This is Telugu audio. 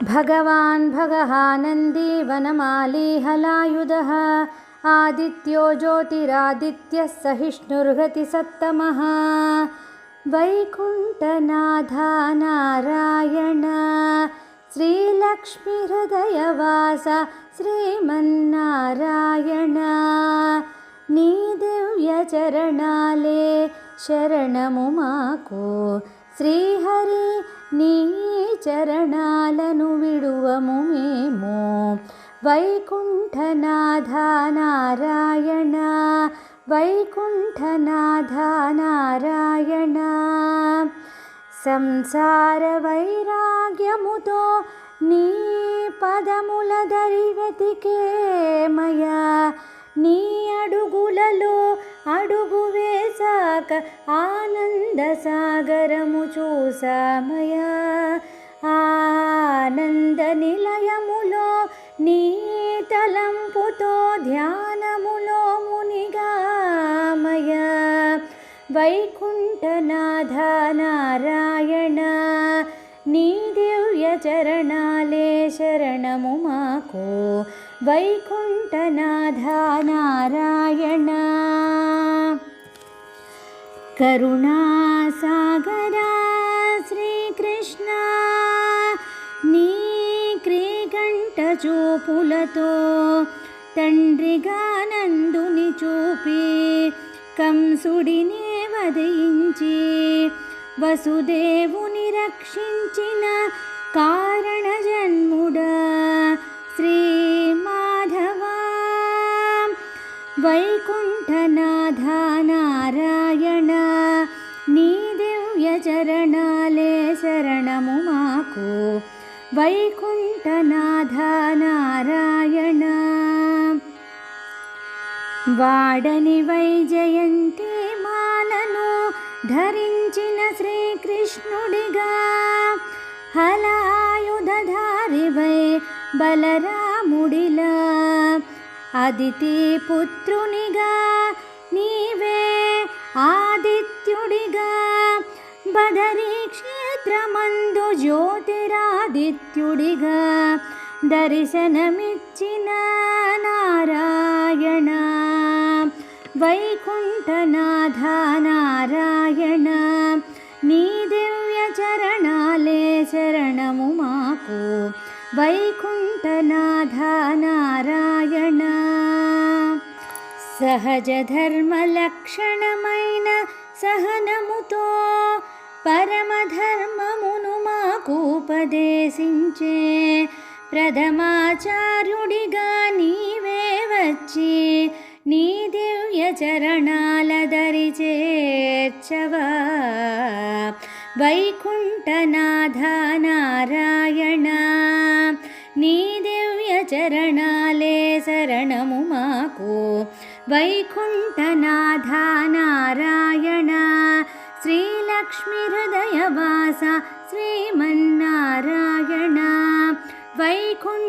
भगवान् भगः नन्दी वनमाली हलायुधः आदित्यो ज्योतिरादित्यः सहिष्णुर्गतिसत्तमः वैकुण्ठनाथा नारायण श्रीलक्ष्मीहृदयवास श्रीमन्नारायण నీ దివ్య చరణాలే శరణము మాకు శ్రీహరి నీ చరణాలను విడువము మేము వైకుంఠనాథ నారాయణ వైకుంఠనాథ నారాయణ సంసార వైరాగ్యముతో నీ పదముల దరి వెతికేమయా నీ అడుగులలో అడుగు వేసాక ఆనంద సాగరము చూసామయా ఆనంద నిలయములో నీ తలంపుతో ధ్యానములో మునిగామయా వైకుంఠనాథ నారాయణ నీ దివ్య చరణాలే శరణము మాకు వైకుంఠనాథ నారాయణ కరుణాసాగరా శ్రీకృష్ణ నీ క్రీకంఠ చూపులతో తండ్రిగా నందుని చూపి కంసుడినే వధించి వసుదేవుని రక్షించిన కారణ జన్ముడా శ్రీ మాధవ వైకుంఠనాథ నారాయణ నీ దివ్య చరణాలే శరణము మాకు వైకుంఠనాథ నారాయణ వాడని వైజయంతి మాలను ధరించిన శ్రీకృష్ణుడిగా హలాయుధధారివై బలరాముడిలా అదితి పుత్రునిగా నీవే ఆదిత్యుడిగా బదరీ క్షేత్రమందు జ్యోతిరాదిత్యుడిగా దర్శనమిచ్చిన నారాయణ వైకుంఠనాథ నారాయణ నీ దివ్య చరణాలే శరణము మాకు వైకుంఠనాథ నారాయణ సహజ ధర్మ లక్షణమైన సహనముతో పరమధర్మమును మాకు ఉపదేశించే ప్రథమాచార్యుడిగా నీవే వచ్చి నీ దివ్య చరణాల దరి చేర్చవా వైకుంఠనాథ నారాయణ నీ దివ్య చరణాలే శరణము మాకు వైకుంఠనాథ నారాయణ శ్రీలక్ష్మీ హృదయవాస శ్రీమన్నారాయణ వైకుంఠ